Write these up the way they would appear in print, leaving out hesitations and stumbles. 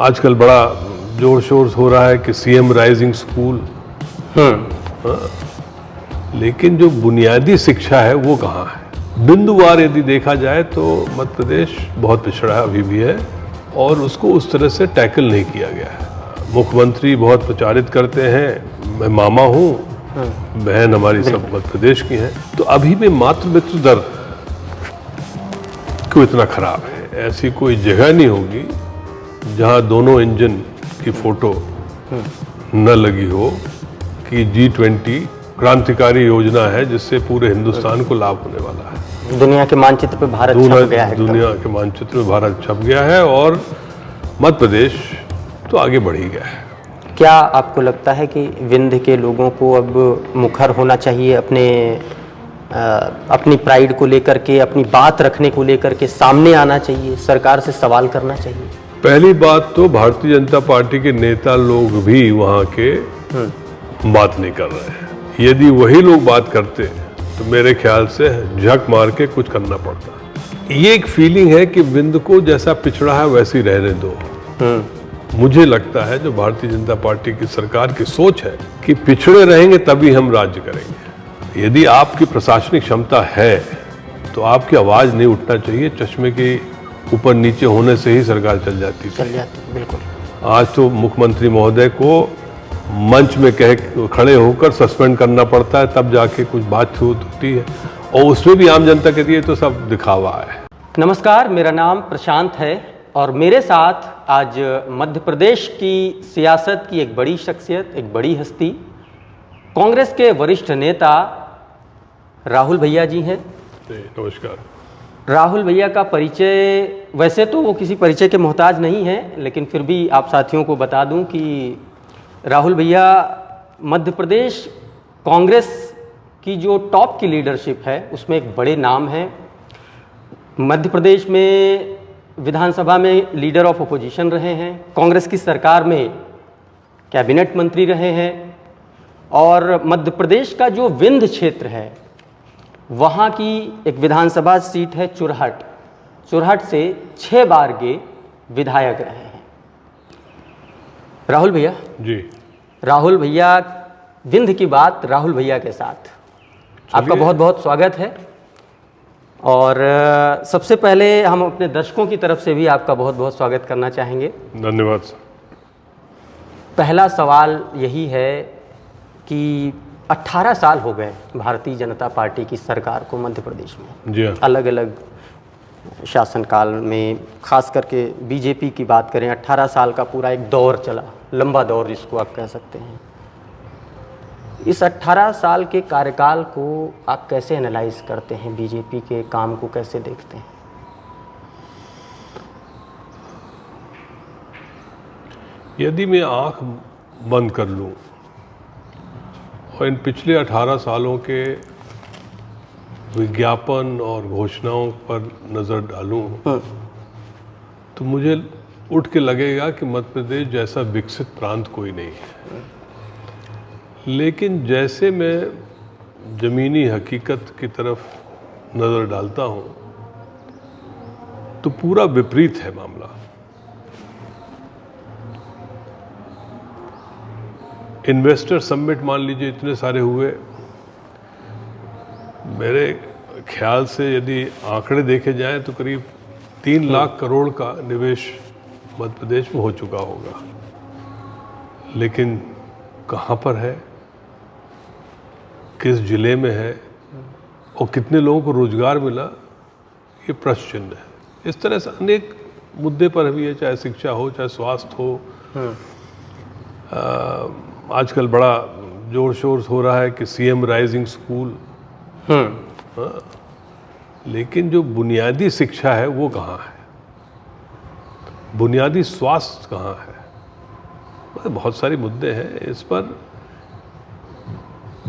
आजकल बड़ा जोर शोर हो रहा है कि सीएम राइजिंग स्कूल, लेकिन जो बुनियादी शिक्षा है वो कहाँ है? बिंदुवार यदि देखा जाए तो मध्य प्रदेश बहुत पिछड़ा है, अभी भी है, और उसको उस तरह से टैकल नहीं किया गया है। मुख्यमंत्री बहुत प्रचारित करते हैं, मैं मामा हूँ, बहन हमारी सब मध्य प्रदेश की हैं, तो अभी भी मातृ मृत्यु दर क्यों इतना खराब है? ऐसी कोई जगह नहीं होगी जहाँ दोनों इंजन की फोटो न लगी हो कि G20 क्रांतिकारी योजना है जिससे पूरे हिंदुस्तान को लाभ होने वाला है। दुनिया के मानचित्र पे भारत छप गया है। दुनिया के मानचित्र में भारत छप गया है और मध्य प्रदेश तो आगे बढ़ ही गया है। क्या आपको लगता है कि विंध्य के लोगों को अब मुखर होना चाहिए, अपनी प्राइड को लेकर के, अपनी बात रखने को लेकर के सामने आना चाहिए, सरकार से सवाल करना चाहिए? पहली बात तो भारतीय जनता पार्टी के नेता लोग भी वहाँ के बात नहीं कर रहे हैं। यदि वही लोग बात करते तो मेरे ख्याल से झक मार के कुछ करना पड़ता। ये एक फीलिंग है कि विंध्य को जैसा पिछड़ा है वैसे ही रहने दो। मुझे लगता है जो भारतीय जनता पार्टी की सरकार की सोच है कि पिछड़े रहेंगे तभी हम राज्य करेंगे। यदि आपकी प्रशासनिक क्षमता है तो आपकी आवाज नहीं उठना चाहिए। चश्मे के ऊपर नीचे होने से ही सरकार चल जाती है। बिल्कुल। आज तो मुख्यमंत्री महोदय को मंच में खड़े होकर सस्पेंड करना पड़ता है, तब जाके कुछ बात होती है, और उसमें भी आम जनता के लिए तो सब दिखावा है। नमस्कार, मेरा नाम प्रशांत है और मेरे साथ आज मध्य प्रदेश की सियासत की एक बड़ी शख्सियत, एक बड़ी हस्ती, कांग्रेस के वरिष्ठ नेता राहुल भैया जी हैं। नमस्कार। राहुल भैया का परिचय, वैसे तो वो किसी परिचय के मोहताज नहीं हैं, लेकिन फिर भी आप साथियों को बता दूं कि राहुल भैया मध्य प्रदेश कांग्रेस की जो टॉप की लीडरशिप है उसमें एक बड़े नाम हैं। मध्य प्रदेश में विधानसभा में लीडर ऑफ अपोजिशन रहे हैं, कांग्रेस की सरकार में कैबिनेट मंत्री रहे हैं, और मध्य प्रदेश का जो विंध्य क्षेत्र है वहाँ की एक विधानसभा सीट है चुरहट। चुरहट से 6 बार के विधायक रहे हैं। राहुल भैया जी। राहुल भैया, विंध्य की बात राहुल भैया के साथ। आपका बहुत बहुत स्वागत है। और सबसे पहले हम अपने दर्शकों की तरफ से भी आपका बहुत बहुत स्वागत करना चाहेंगे। धन्यवाद सर। पहला सवाल यही है कि 18 साल हो गए भारतीय जनता पार्टी की सरकार को मध्य प्रदेश में। जी हाँ। अलग अलग शासनकाल में, खास करके बीजेपी की बात करें, 18 साल का पूरा एक दौर चला, लंबा दौर जिसको आप कह सकते हैं। इस 18 साल के कार्यकाल को आप कैसे एनालाइज करते हैं? बीजेपी के काम को कैसे देखते हैं? यदि मैं आंख बंद कर लूं और इन पिछले 18 सालों के विज्ञापन और घोषणाओं पर नज़र डालूं तो मुझे उठ के लगेगा कि मध्य प्रदेश जैसा विकसित प्रांत कोई नहीं है। लेकिन जैसे मैं ज़मीनी हकीकत की तरफ नज़र डालता हूं तो पूरा विपरीत है मामला। इन्वेस्टर समिट मान लीजिए इतने सारे हुए, मेरे ख्याल से यदि आंकड़े देखे जाएं तो करीब 3 लाख करोड़ का निवेश मध्य प्रदेश में हो चुका होगा। लेकिन कहाँ पर है, किस जिले में है और कितने लोगों को रोजगार मिला, ये प्रश्न चिन्ह है। इस तरह से अनेक मुद्दे पर भी है, चाहे शिक्षा हो, चाहे स्वास्थ्य हो। आजकल बड़ा जोर शोर हो रहा है कि सीएम राइजिंग स्कूल, लेकिन जो बुनियादी शिक्षा है वो कहाँ है? बुनियादी स्वास्थ्य कहाँ है? बहुत सारे मुद्दे हैं। इस पर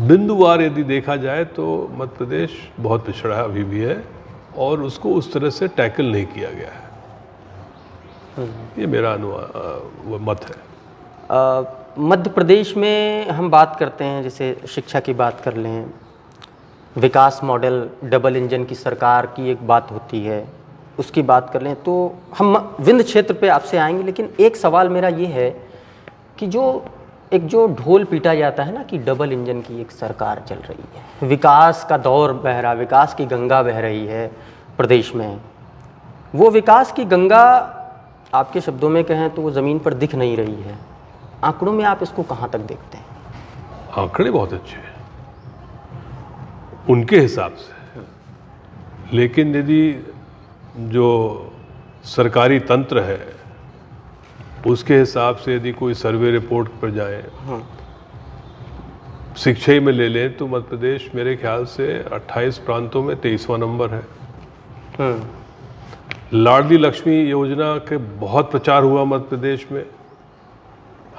बिंदुवार यदि देखा जाए तो मध्य प्रदेश बहुत पिछड़ा है, अभी भी है, और उसको उस तरह से टैकल नहीं किया गया है। ये मेरा मत है। मध्य प्रदेश में हम बात करते हैं, जैसे शिक्षा की बात कर लें, विकास मॉडल, डबल इंजन की सरकार की एक बात होती है, उसकी बात कर लें तो हम विंध्य क्षेत्र पे आपसे आएंगे, लेकिन एक सवाल मेरा ये है कि जो ढोल पीटा जाता है ना कि डबल इंजन की एक सरकार चल रही है, विकास का दौर बह रहा, विकास की गंगा बह रही है प्रदेश में, वो विकास की गंगा आपके शब्दों में कहें तो वो ज़मीन पर दिख नहीं रही है। आंकड़ों में आप इसको कहाँ तक देखते हैं? आंकड़े बहुत अच्छे हैं उनके हिसाब से, लेकिन यदि जो सरकारी तंत्र है उसके हिसाब से यदि कोई सर्वे रिपोर्ट पर जाए, शिक्षा ही में ले लें तो मध्य प्रदेश मेरे ख्याल से 28 प्रांतों में 23वां नंबर है। लाडली लक्ष्मी योजना के बहुत प्रचार हुआ मध्य प्रदेश में,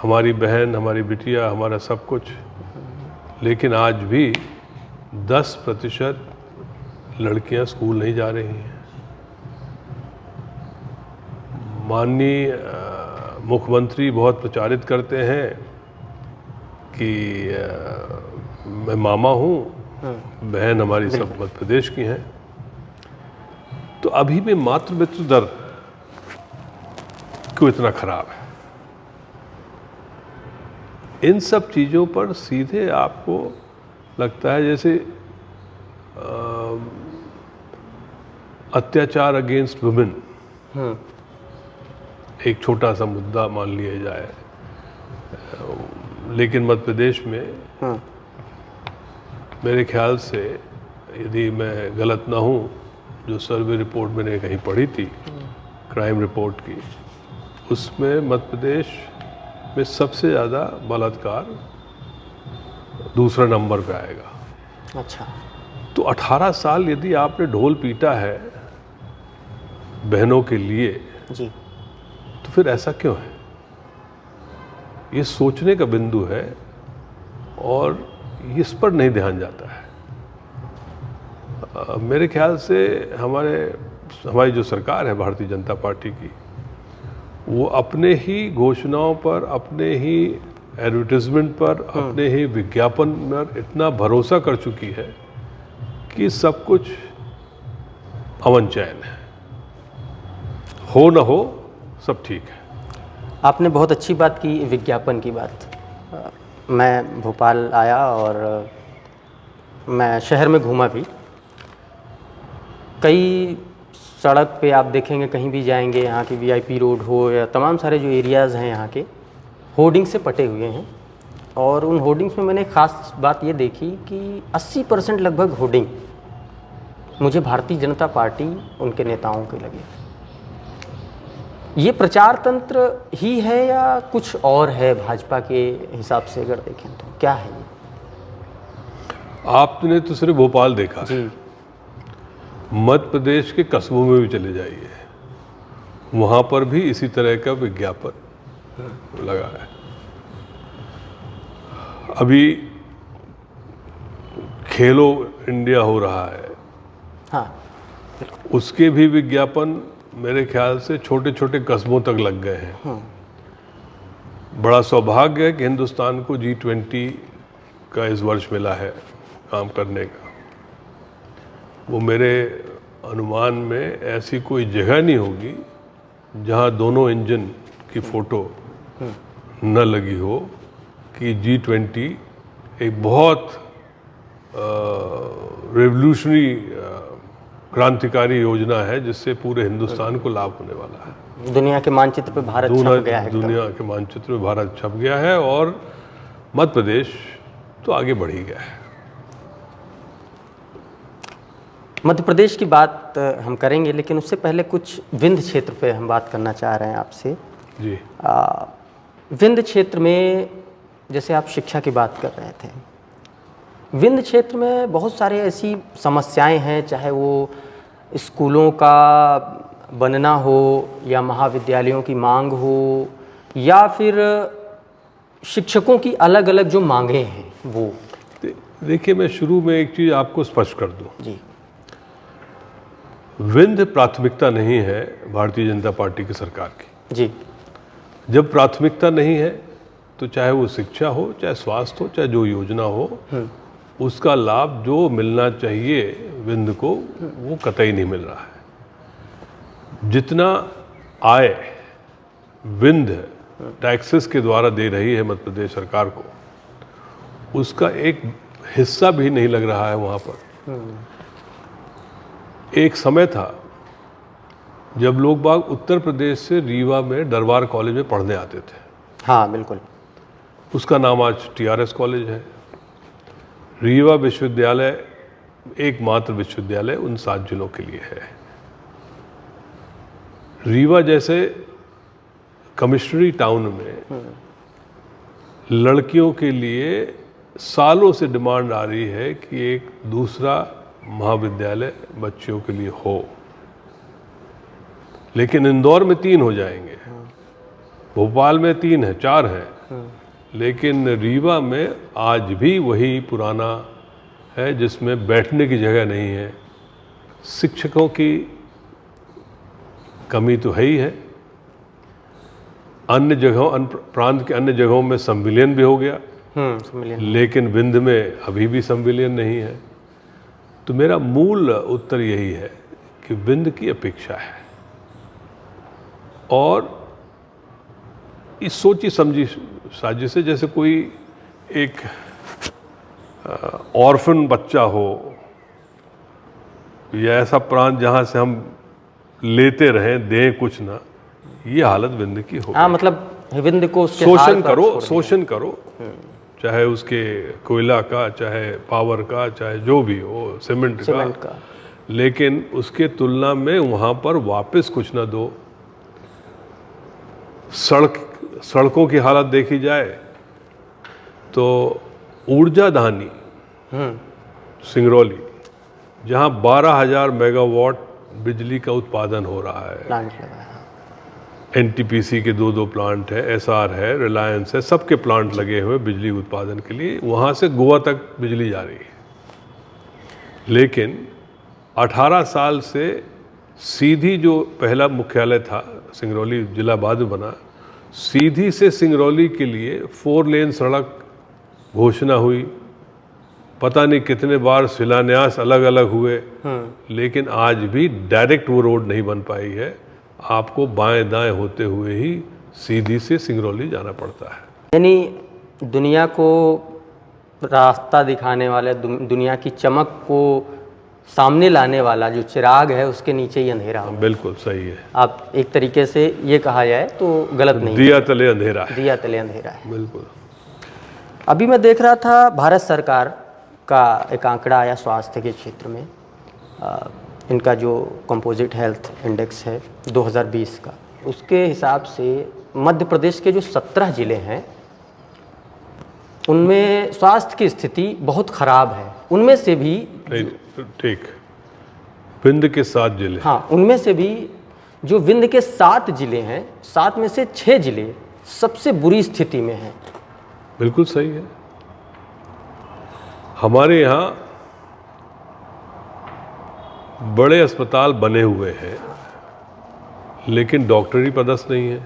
हमारी बहन, हमारी बिटिया, हमारा सब कुछ, लेकिन आज भी 10% लड़कियां स्कूल नहीं जा रही हैं। माननीय मुख्यमंत्री बहुत प्रचारित करते हैं कि मैं मामा हूँ, बहन हमारी सब मध्य प्रदेश की हैं, तो अभी भी मातृ मृत्यु दर क्यों इतना खराब है? इन सब चीज़ों पर सीधे आपको लगता है जैसे अत्याचार अगेंस्ट वुमेन एक छोटा सा मुद्दा मान लिया जाए, लेकिन मध्य प्रदेश में मेरे ख्याल से, यदि मैं गलत ना हूँ, जो सर्वे रिपोर्ट मैंने कहीं पढ़ी थी क्राइम रिपोर्ट की, उसमें मध्य प्रदेश में सबसे ज़्यादा बलात्कार दूसरा नंबर पे आएगा। अच्छा, तो 18 साल यदि आपने ढोल पीटा है बहनों के लिए जी, तो फिर ऐसा क्यों है? ये सोचने का बिंदु है और इस पर नहीं ध्यान जाता है। मेरे ख्याल से हमारी जो सरकार है भारतीय जनता पार्टी की, वो अपने ही घोषणाओं पर, अपने ही एडवर्टाइजमेंट पर, अपने ही विज्ञापन पर इतना भरोसा कर चुकी है कि सब कुछ अमन चैन है, हो न हो सब ठीक है। आपने बहुत अच्छी बात की, विज्ञापन की बात। मैं भोपाल आया और मैं शहर में घूमा भी, कई सड़क पे आप देखेंगे, कहीं भी जाएंगे, यहाँ की वीआईपी रोड हो या तमाम सारे जो एरियाज़ हैं यहाँ के, होर्डिंग से पटे हुए हैं। और उन होर्डिंग्स में मैंने ख़ास बात ये देखी कि 80% लगभग होर्डिंग मुझे भारतीय जनता पार्टी, उनके नेताओं के लगे। ये प्रचार तंत्र ही है या कुछ और है भाजपा के हिसाब से अगर देखें तो क्या है ये? आपने तो सिर्फ भोपाल देखा जी, मध्य प्रदेश के कस्बों में भी चले जाइए, वहाँ पर भी इसी तरह का विज्ञापन लगा है। अभी खेलो इंडिया हो रहा है, हाँ, उसके भी विज्ञापन मेरे ख्याल से छोटे छोटे कस्बों तक लग गए हैं। बड़ा सौभाग्य है कि हिंदुस्तान को G20 का इस वर्ष मिला है काम करने का। वो मेरे अनुमान में ऐसी कोई जगह नहीं होगी जहां दोनों इंजन की फोटो न लगी हो कि G20 एक बहुत रेवोल्यूशनरी क्रांतिकारी योजना है जिससे पूरे हिंदुस्तान को लाभ होने वाला है। दुनिया के मानचित्र पे भारत छप गया है। दुनिया के मानचित्र में भारत छप गया है और मध्य प्रदेश तो आगे बढ़ ही गया है। मध्य प्रदेश की बात हम करेंगे, लेकिन उससे पहले कुछ विंध्य क्षेत्र पे हम बात करना चाह रहे हैं आपसे। जी, विंध्य क्षेत्र में जैसे आप शिक्षा की बात कर रहे थे, विंध्य क्षेत्र में बहुत सारे ऐसी समस्याएं हैं, चाहे वो स्कूलों का बनना हो या महाविद्यालयों की मांग हो या फिर शिक्षकों की अलग अलग जो मांगें हैं वो। देखिए, मैं शुरू में एक चीज़ आपको स्पष्ट कर दूं। जी, विंध्य प्राथमिकता नहीं है भारतीय जनता पार्टी की सरकार की। जी, जब प्राथमिकता नहीं है तो चाहे वो शिक्षा हो, चाहे स्वास्थ्य हो, चाहे जो योजना हो, उसका लाभ जो मिलना चाहिए विंध्य को वो कतई नहीं मिल रहा है। जितना आय विंध टैक्सेस के द्वारा दे रही है मध्य प्रदेश सरकार को, उसका एक हिस्सा भी नहीं लग रहा है वहाँ पर। एक समय था जब लोग बाग उत्तर प्रदेश से रीवा में दरबार कॉलेज में पढ़ने आते थे। हाँ बिल्कुल। उसका नाम आज TRS कॉलेज है। रीवा विश्वविद्यालय एकमात्र विश्वविद्यालय उन 7 जिलों के लिए है। रीवा जैसे कमिश्नरी टाउन में लड़कियों के लिए सालों से डिमांड आ रही है कि एक दूसरा महाविद्यालय बच्चियों के लिए हो, लेकिन इंदौर में 3 हो जाएंगे, भोपाल में 3 है, 4 हैं, लेकिन रीवा में आज भी वही पुराना है जिसमें बैठने की जगह नहीं है। शिक्षकों की कमी तो है ही है। अन्य जगहों, अन्य प्रांत के अन्य जगहों में संविलियन भी हो गया, लेकिन विंध्य में अभी भी संविलियन नहीं है। तो मेरा मूल उत्तर यही है कि विंध्य की अपेक्षा है, और इस सोची समझी साजिश है। जैसे कोई एक ऑर्फन बच्चा हो या ऐसा प्रांत जहाँ से हम लेते रहें, दें कुछ ना, ये हालत विंध्य की हो। हाँ, मतलब विंध्य को उसके हाल पर छोड़ दिया। शोषण करो, चाहे उसके कोयला का, चाहे पावर का, चाहे जो भी हो, सीमेंट का, लेकिन उसके तुलना में वहाँ पर वापस कुछ ना दो। सड़कों की हालत देखी जाए तो ऊर्जा धानी सिंगरौली, जहाँ 12,000 मेगावाट बिजली का उत्पादन हो रहा है, NTPC के 2 प्लांट है, SR है, रिलायंस है, सबके प्लांट लगे हुए बिजली उत्पादन के लिए, वहाँ से गोवा तक बिजली जा रही है। लेकिन 18 साल से सीधी जो पहला मुख्यालय था सिंगरौली जिला बाद में बना, सीधी से सिंगरौली के लिए 4 लेन सड़क घोषणा हुई, पता नहीं कितने बार शिलान्यास अलग अलग हुए, लेकिन आज भी डायरेक्ट वो रोड नहीं बन पाई है। आपको बाएं दाएं होते हुए ही सीधी से सिंगरौली जाना पड़ता है। यानी दुनिया को रास्ता दिखाने वाले, दुनिया की चमक को सामने लाने वाला जो चिराग है, उसके नीचे ही अंधेरा है। बिल्कुल सही है। आप एक तरीके से ये कहा जाए तो गलत नहीं, दिया तले अंधेरा है। दिया तले अंधेरा है, बिल्कुल। अभी मैं देख रहा था भारत सरकार का एक आंकड़ा आया स्वास्थ्य के क्षेत्र में, इनका जो कंपोजिट हेल्थ इंडेक्स है 2020 का, उसके हिसाब से मध्य प्रदेश के जो 17 जिले हैं उनमें स्वास्थ्य की स्थिति बहुत खराब है। उनमें से भी ठीक, विंध्य के 7 जिले, हाँ, उनमें से भी जो विंध्य के 7 जिले हैं, 7 में से 6 जिले सबसे बुरी स्थिति में हैं। बिल्कुल सही है। हमारे यहाँ बड़े अस्पताल बने हुए हैं, लेकिन डॉक्टरी पदस्थ नहीं है,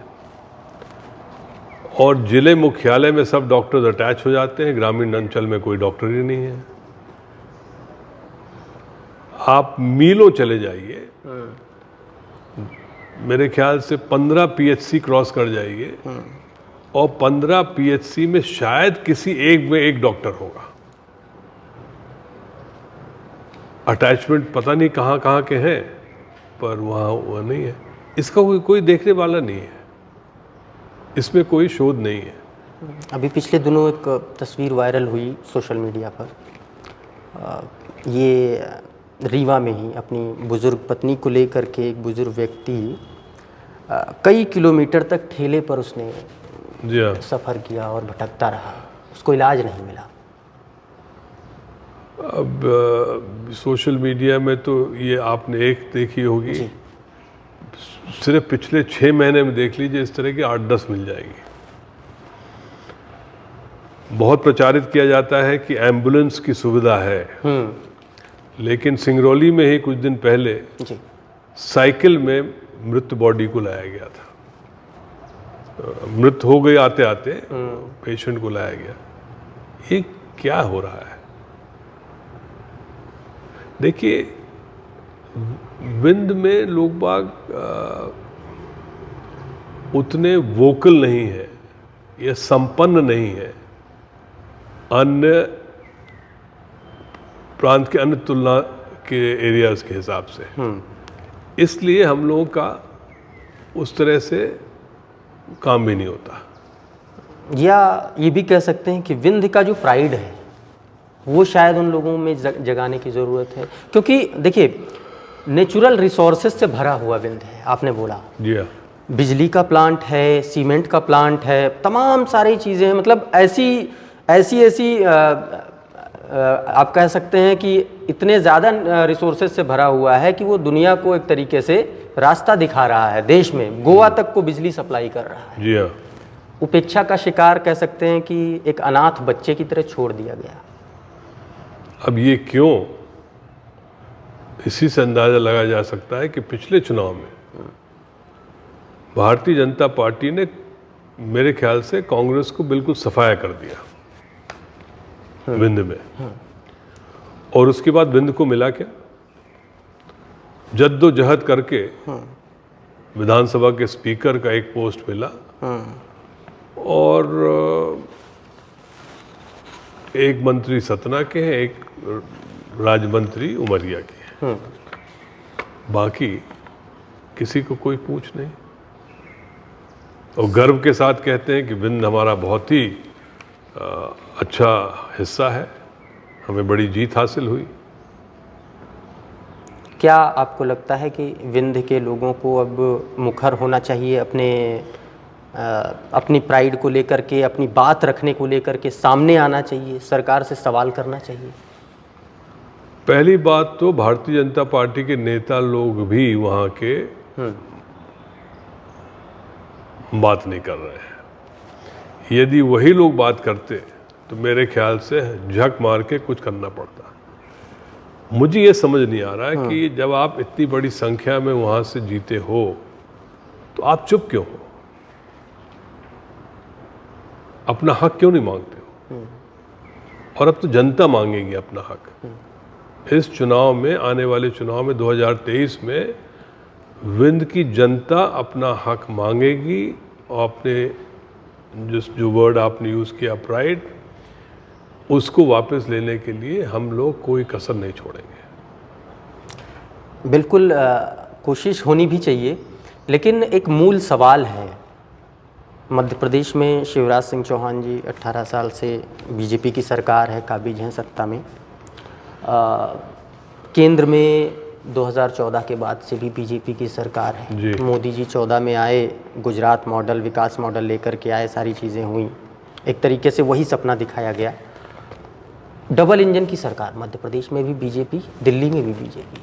और जिले मुख्यालय में सब डॉक्टर्स अटैच हो जाते हैं, ग्रामीण अंचल में कोई डॉक्टरी नहीं है। आप मीलों चले जाइए, मेरे ख्याल से 15 PHC क्रॉस कर जाइए, और 15 PHC में शायद किसी एक में एक डॉक्टर होगा। अटैचमेंट पता नहीं कहाँ कहाँ के हैं, पर वहाँ वो नहीं है। इसका कोई देखने वाला नहीं है, इसमें कोई शोध नहीं है। अभी पिछले दिनों एक तस्वीर वायरल हुई सोशल मीडिया पर, ये रीवा में ही अपनी बुजुर्ग पत्नी को लेकर के एक बुजुर्ग व्यक्ति कई किलोमीटर तक ठेले पर उसने जी हाँ सफ़र किया और भटकता रहा, उसको इलाज नहीं मिला। अब सोशल मीडिया में तो ये आपने एक देखी होगी, सिर्फ पिछले 6 महीने में देख लीजिए, इस तरह की 8-10 मिल जाएगी। बहुत प्रचारित किया जाता है कि एम्बुलेंस की सुविधा है, लेकिन सिंगरौली में ही कुछ दिन पहले साइकिल में मृत बॉडी को लाया गया था। मृत हो गई आते आते, पेशेंट को लाया गया। ये क्या हो रहा है? देखिए, विंध्य में लोग बाग उतने वोकल नहीं है या संपन्न नहीं है अन्य प्रांत के अन्य तुलना के एरियाज के हिसाब से। इसलिए हम लोगों का उस तरह से काम भी नहीं होता। या ये भी कह सकते हैं कि विंध्य का जो प्राइड है वो शायद उन लोगों में जगाने की ज़रूरत है, क्योंकि देखिए नेचुरल रिसोर्सेज से भरा हुआ विंध्य है। आपने बोला जी हाँ, बिजली का प्लांट है, सीमेंट का प्लांट है, तमाम सारी चीज़ें हैं। मतलब ऐसी आप कह सकते हैं कि इतने ज़्यादा रिसोर्सेज से भरा हुआ है कि वो दुनिया को एक तरीके से रास्ता दिखा रहा है। देश में गोवा तक को बिजली सप्लाई कर रहा है। जी हाँ। उपेक्षा का शिकार कह सकते हैं कि एक अनाथ बच्चे की तरह छोड़ दिया गया। अब ये क्यों, इसी से अंदाजा लगाया जा सकता है कि पिछले चुनाव में भारतीय जनता पार्टी ने मेरे ख्याल से कांग्रेस को बिल्कुल सफाया कर दिया विंध्य में। और उसके बाद विंध्य को मिला क्या, जद्दोजहद करके विधानसभा के स्पीकर का एक पोस्ट मिला और एक मंत्री सतना के हैं, एक राज्य मंत्री उमरिया के हैं। बाकी किसी को कोई पूछ नहीं। और गर्व के साथ कहते हैं कि विंध्य हमारा बहुत ही अच्छा हिस्सा है, हमें बड़ी जीत हासिल हुई। क्या आपको लगता है कि विंध्य के लोगों को अब मुखर होना चाहिए, अपनी प्राइड को लेकर के, अपनी बात रखने को लेकर के सामने आना चाहिए, सरकार से सवाल करना चाहिए? पहली बात तो भारतीय जनता पार्टी के नेता लोग भी वहाँ के बात नहीं कर रहे हैं। यदि वही लोग बात करते तो मेरे ख्याल से झक मार के कुछ करना पड़ता। मुझे ये समझ नहीं आ रहा है कि जब आप इतनी बड़ी संख्या में वहाँ से जीते हो तो आप चुप क्यों हो, अपना हक क्यों नहीं मांगते हो? और अब तो जनता मांगेगी अपना हक। इस चुनाव में, आने वाले चुनाव में 2023 में विंध्य की जनता अपना हक मांगेगी और अपने जो वर्ड आपने यूज़ किया प्राइड, उसको वापस लेने के लिए हम लोग कोई कसर नहीं छोड़ेंगे। बिल्कुल कोशिश होनी भी चाहिए, लेकिन एक मूल सवाल है। मध्य प्रदेश में शिवराज सिंह चौहान जी 18 साल से बीजेपी की सरकार है, काबिज हैं सत्ता में। केंद्र में 2014 के बाद से भी बीजेपी की सरकार है। मोदी जी 14 में आए, गुजरात मॉडल, विकास मॉडल लेकर के आए, सारी चीज़ें हुई, एक तरीके से वही सपना दिखाया गया। डबल इंजन की सरकार, मध्य प्रदेश में भी बीजेपी, दिल्ली में भी बीजेपी।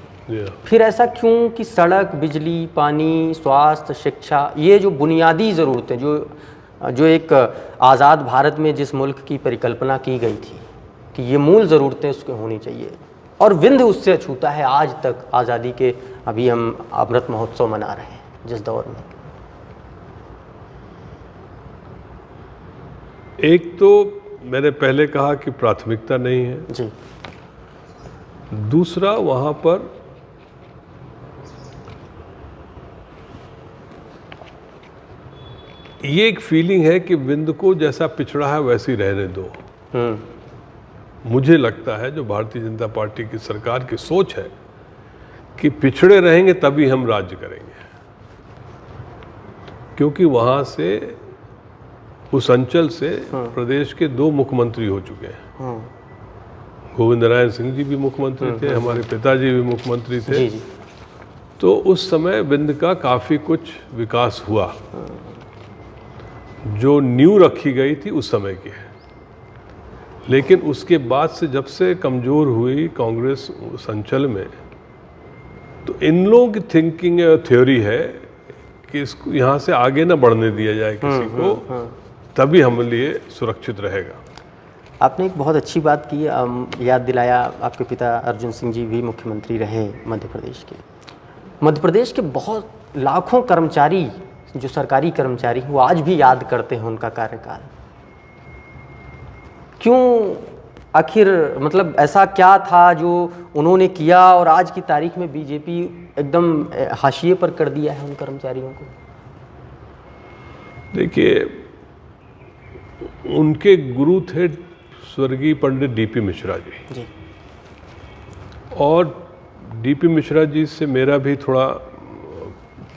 फिर ऐसा क्यों कि सड़क, बिजली, पानी, स्वास्थ्य, शिक्षा, ये जो बुनियादी ज़रूरतें जो एक आज़ाद भारत में जिस मुल्क की परिकल्पना की गई थी कि ये मूल ज़रूरतें उसके होनी चाहिए, और विंध्य उससे अछूता है आज तक। आज़ादी के अभी हम अमृत महोत्सव मना रहे हैं जिस दौर में। एक तो मैंने पहले कहा कि प्राथमिकता नहीं है जी। दूसरा, वहाँ पर ये एक फीलिंग है कि विंध्य को जैसा पिछड़ा है वैसे ही रहने दो। मुझे लगता है जो भारतीय जनता पार्टी की सरकार की सोच है कि पिछड़े रहेंगे तभी हम राज्य करेंगे, क्योंकि वहाँ से, उस अंचल से प्रदेश के 2 मुख्यमंत्री हो चुके हैं। गोविंद नारायण सिंह जी भी मुख्यमंत्री थे, हमारे पिताजी भी मुख्यमंत्री थे। जी। तो उस समय विंध्य का काफ़ी कुछ विकास हुआ, जो नींव रखी गई थी उस समय की है। लेकिन उसके बाद से जब से कमज़ोर हुई कांग्रेस उस अंचल में, तो इन लोगों की थिंकिंग थ्योरी है कि इसको यहाँ से आगे ना बढ़ने दिया जाए किसी को, तभी हमारे लिए सुरक्षित रहेगा। आपने एक बहुत अच्छी बात की, याद दिलाया, आपके पिता अर्जुन सिंह जी भी मुख्यमंत्री रहे मध्य प्रदेश के। मध्य प्रदेश के बहुत लाखों कर्मचारी, जो सरकारी कर्मचारी, वो आज भी याद करते हैं उनका कार्यकाल। क्यों आखिर मतलब ऐसा क्या था जो उन्होंने किया और आज की तारीख में बीजेपी एकदम हाशिए पर कर दिया है उन कर्मचारियों को? देखिए, उनके गुरु थे स्वर्गीय पंडित डीपी मिश्रा जी, और डीपी मिश्रा जी से मेरा भी थोड़ा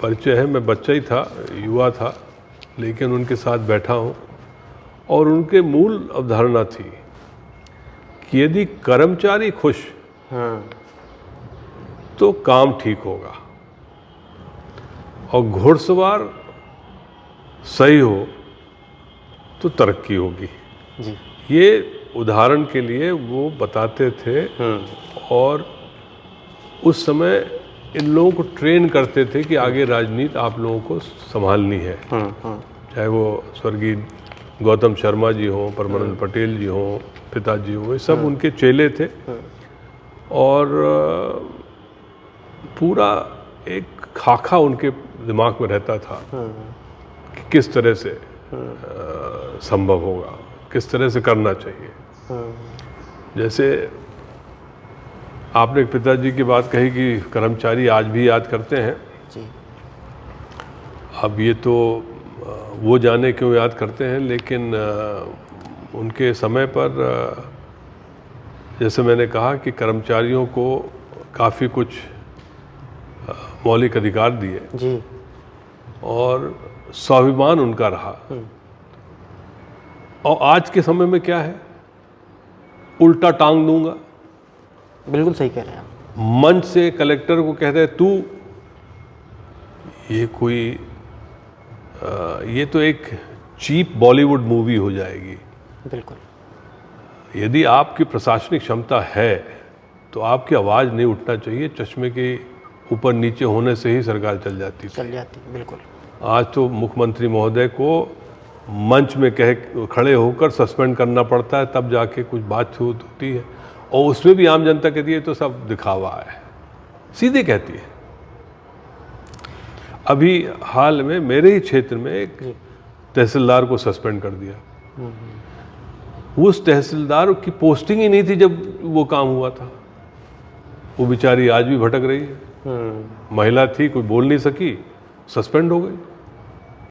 परिचय है। मैं बच्चा ही था, युवा था, लेकिन उनके साथ बैठा हूँ, और उनके मूल अवधारणा थी कि यदि कर्मचारी खुश तो काम ठीक होगा, और घुड़सवार सही हो तो तरक्की होगी जी। ये उदाहरण के लिए वो बताते थे, और उस समय इन लोगों को ट्रेन करते थे कि आगे राजनीति आप लोगों को संभालनी है। चाहे वो स्वर्गीय गौतम शर्मा जी हों, परमानंद पटेल जी हों, पिताजी हों, ये सब उनके चेले थे। और पूरा एक खाका उनके दिमाग में रहता था कि किस तरह से संभव होगा, किस तरह से करना चाहिए। जैसे आपने पिताजी की बात कही कि कर्मचारी आज भी याद करते हैं जी। अब ये तो वो जाने क्यों याद करते हैं, लेकिन उनके समय पर जैसे मैंने कहा कि कर्मचारियों को काफ़ी कुछ मौलिक अधिकार दिए जी। और स्वाभिमान उनका रहा। और आज के समय में क्या है, उल्टा टांग दूंगा। बिल्कुल सही कह रहे हैं आप। मंच से कलेक्टर को कहते हैं तू, ये तो एक चीप बॉलीवुड मूवी हो जाएगी। बिल्कुल। यदि आपकी प्रशासनिक क्षमता है तो आपकी आवाज़ नहीं उठना चाहिए। चश्मे के ऊपर नीचे होने से ही सरकार चल जाती थी। बिल्कुल। आज तो मुख्यमंत्री महोदय को मंच में खड़े होकर सस्पेंड करना पड़ता है, तब जाके कुछ बात होती है, और उसमें भी आम जनता कहती है तो सब दिखावा है, सीधे कहती है। अभी हाल में मेरे ही क्षेत्र में एक तहसीलदार को सस्पेंड कर दिया। उस तहसीलदार की पोस्टिंग ही नहीं थी जब वो काम हुआ था। वो बेचारी आज भी भटक रही है। महिला थी, कोई बोल नहीं सकी, सस्पेंड हो गई।